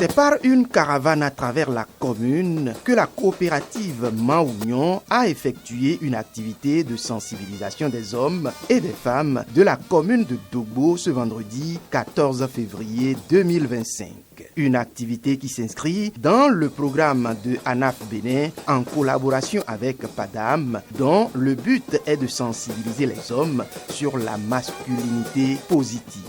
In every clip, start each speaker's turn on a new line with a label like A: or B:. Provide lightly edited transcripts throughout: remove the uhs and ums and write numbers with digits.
A: C'est par une caravane à travers la commune que la coopérative Maounion a effectué une activité de sensibilisation des hommes et des femmes de la commune de Dogbo ce vendredi 14 février 2025. Une activité qui s'inscrit dans le programme de ANAF Bénin en collaboration avec PADAM, dont le but est de sensibiliser les hommes sur la masculinité positive.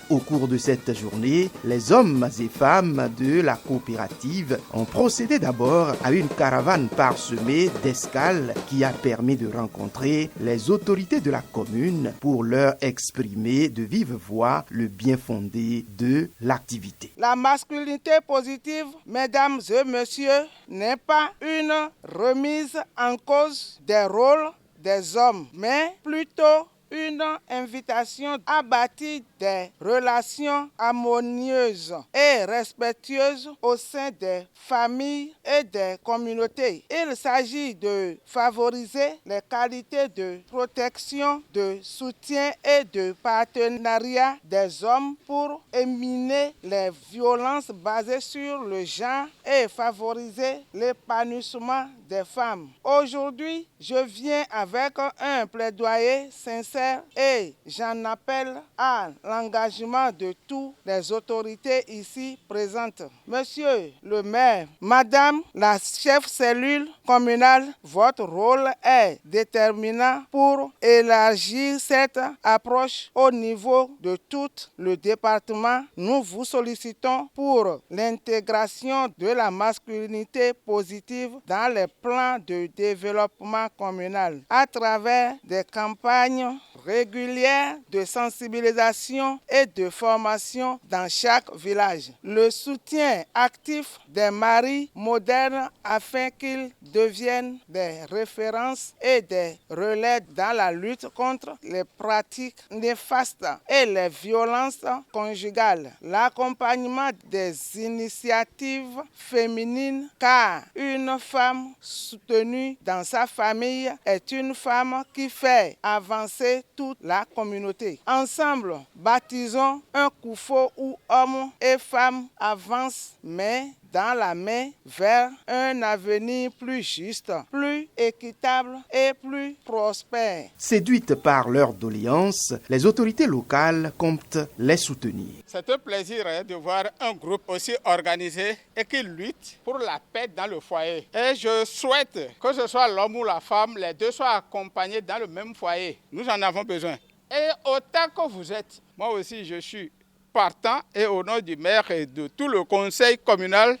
A: Au cours de cette journée, les hommes et femmes de la coopérative ont procédé d'abord à une caravane parsemée d'escales qui a permis de rencontrer les autorités de la commune pour leur exprimer de vive voix le bien fondé de l'activité.
B: La masculinité positive, mesdames et messieurs, n'est pas une remise en cause des rôles des hommes, mais plutôt une invitation à bâtir des relations harmonieuses et respectueuses au sein des familles et des communautés. Il s'agit de favoriser les qualités de protection, de soutien et de partenariat des hommes pour éliminer les violences basées sur le genre et favoriser l'épanouissement des femmes. Aujourd'hui, je viens avec un plaidoyer sincère et j'en appelle à l'engagement de toutes les autorités ici présentes. Monsieur le maire, madame la chef cellule communale, votre rôle est déterminant pour élargir cette approche au niveau de tout le département. Nous vous sollicitons pour l'intégration de la masculinité positive dans les plans de développement communal à travers des campagnes régulières de sensibilisation et de formation dans chaque village. Le soutien actif des maris modernes afin qu'ils deviennent des références et des relais dans la lutte contre les pratiques néfastes et les violences conjugales. L'accompagnement des initiatives féminines, car une femme soutenue dans sa famille est une femme qui fait avancer toute la communauté. Ensemble, baptisons un Koufo où hommes et femmes avancent main dans la main vers un avenir plus juste, plus équitable et plus prospère.
A: Séduites par leur doléance, les autorités locales comptent les soutenir.
C: C'est un plaisir de voir un groupe aussi organisé et qui lutte pour la paix dans le foyer. Et je souhaite que ce soit l'homme ou la femme, les deux soient accompagnés dans le même foyer. Nous en avons besoin. Et autant que vous êtes, moi aussi je suis partant et au nom du maire et de tout le conseil communal,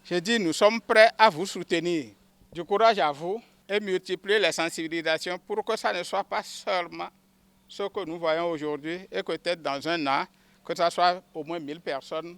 C: je dis nous sommes prêts à vous soutenir. Du courage à vous et multiplier les sensibilisations pour que ça ne soit pas seulement ce que nous voyons aujourd'hui et que peut-être dans un an, que ce soit au moins 1000 personnes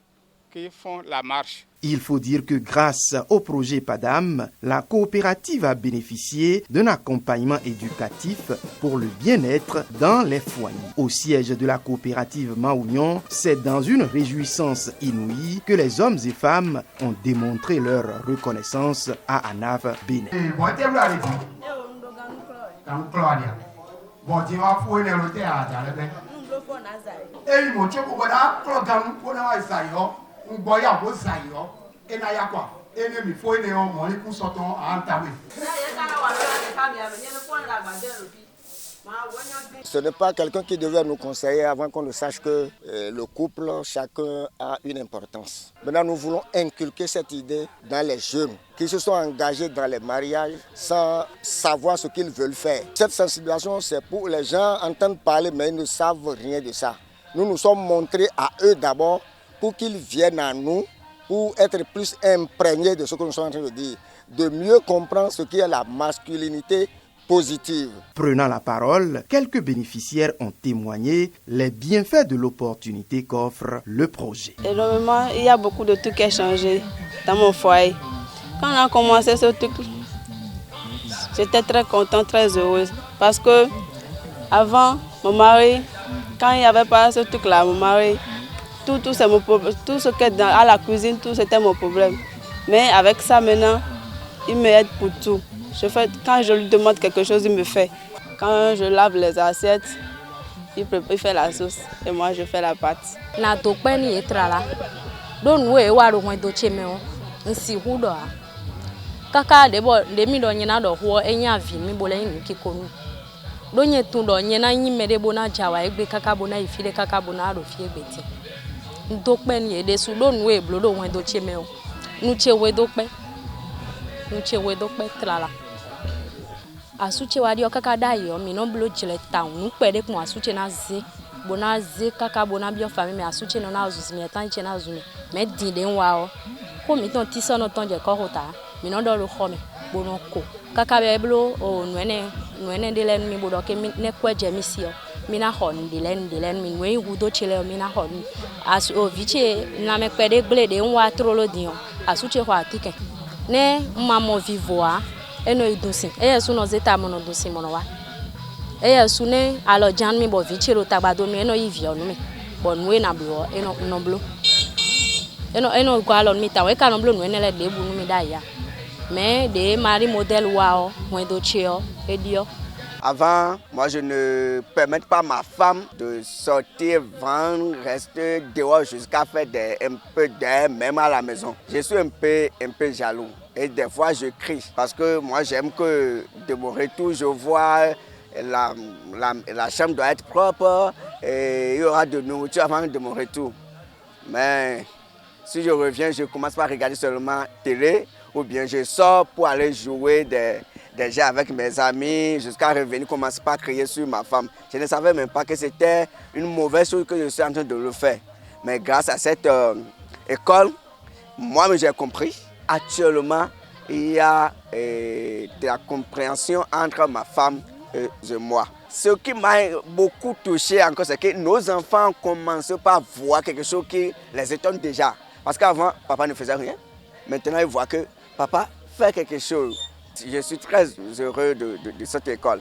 C: qui font la marche.
A: Il faut dire que grâce au projet PADAM, la coopérative a bénéficié d'un accompagnement éducatif pour le bien-être dans les foyers. Au siège de la coopérative Maounion, c'est dans une réjouissance inouïe que les hommes et femmes ont démontré leur reconnaissance à ANAF Bénin.
D: Ce n'est pas quelqu'un qui devait nous conseiller avant qu'on ne sache que le couple, chacun a une importance. Maintenant, nous voulons inculquer cette idée dans les jeunes qui se sont engagés dans les mariages sans savoir ce qu'ils veulent faire. Cette sensibilisation, c'est pour les gens entendent parler, mais ils ne savent rien de ça. Nous nous sommes montrés à eux d'abord pour qu'ils viennent à nous, pour être plus imprégnés de ce que nous sommes en train de dire, de mieux comprendre ce qu'est la masculinité positive.
A: Prenant la parole, quelques bénéficiaires ont témoigné les bienfaits de l'opportunité qu'offre le projet.
E: Énormément, il y a beaucoup de trucs qui ont changé dans mon foyer. Quand on a commencé ce truc, j'étais très contente, très heureuse. Parce que avant, mon mari, quand il n'y avait pas ce truc-là, mon mari, tout c'est mon problème. Tout ce qui est à la cuisine, tout c'était mon problème. Mais avec ça maintenant, il m'aide pour tout. Quand je lui demande quelque chose, il me fait. Quand je lave les assiettes, il fait la sauce et moi je fais la pâte. Donc nous e wa ro wen do che me o nsi hu do a kaka de mi do nyina do ho enya vi mi bo le yin ki konu do nye tun do nyina yin me de bona jawa egbe kaka bona ifile kaka bona ro fi egbe ti ndo pe ni e de su do nu e blo do wen do che me o nu che we do pe trala asuche wa dio kaka da yo mi no blo jile town nu pe de kun asuche na ze bona ze kaka bona bio famille asuche no na azuzi mi tan che na azumi me din de nwa o ko mi ton ti so no ton je ko hota mi no do lo kho me bono ko kaka be blo o nu ene de len mi bodo ke mi ne kwa je mi si o mi na hon de len mi we hu do chele mi na hon as o viche na me pe de gle de nwa trolo din asuche ho atike ne mamo vivo a eno idusin eyesu no zeta mo no dusin mo no wa eyesu ne alo jan mi bo vichero tagbado mi eno ivi onu mi bo nu e na blo eno no blo eno go alo mi ta we ka no blo nu enele de bu nu mi da ya mais de mari modèle wa o mo do cheo edio.
D: Avant, moi je ne permettais pas à ma femme de sortir, vendre, rester dehors jusqu'à faire un peu d'air, même à la maison. Je suis un peu jaloux et des fois je crie parce que moi j'aime que de mon retour je vois la chambre doit être propre et il y aura de nourriture avant de mon retour. Mais si je reviens, je commence par regarder seulement télé ou bien je sors pour aller jouer des jeux avec mes amis jusqu'à revenir commencer par crier sur ma femme. Je ne savais même pas que c'était une mauvaise chose que je suis en train de le faire. Mais grâce à cette école, moi j'ai compris. Actuellement, il y a de la compréhension entre ma femme et moi. Ce qui m'a beaucoup touché encore, c'est que nos enfants commencent par voir quelque chose qui les étonne déjà. Parce qu'avant, papa ne faisait rien. Maintenant, ils voient que papa fait quelque chose. Je suis très heureux de cette école.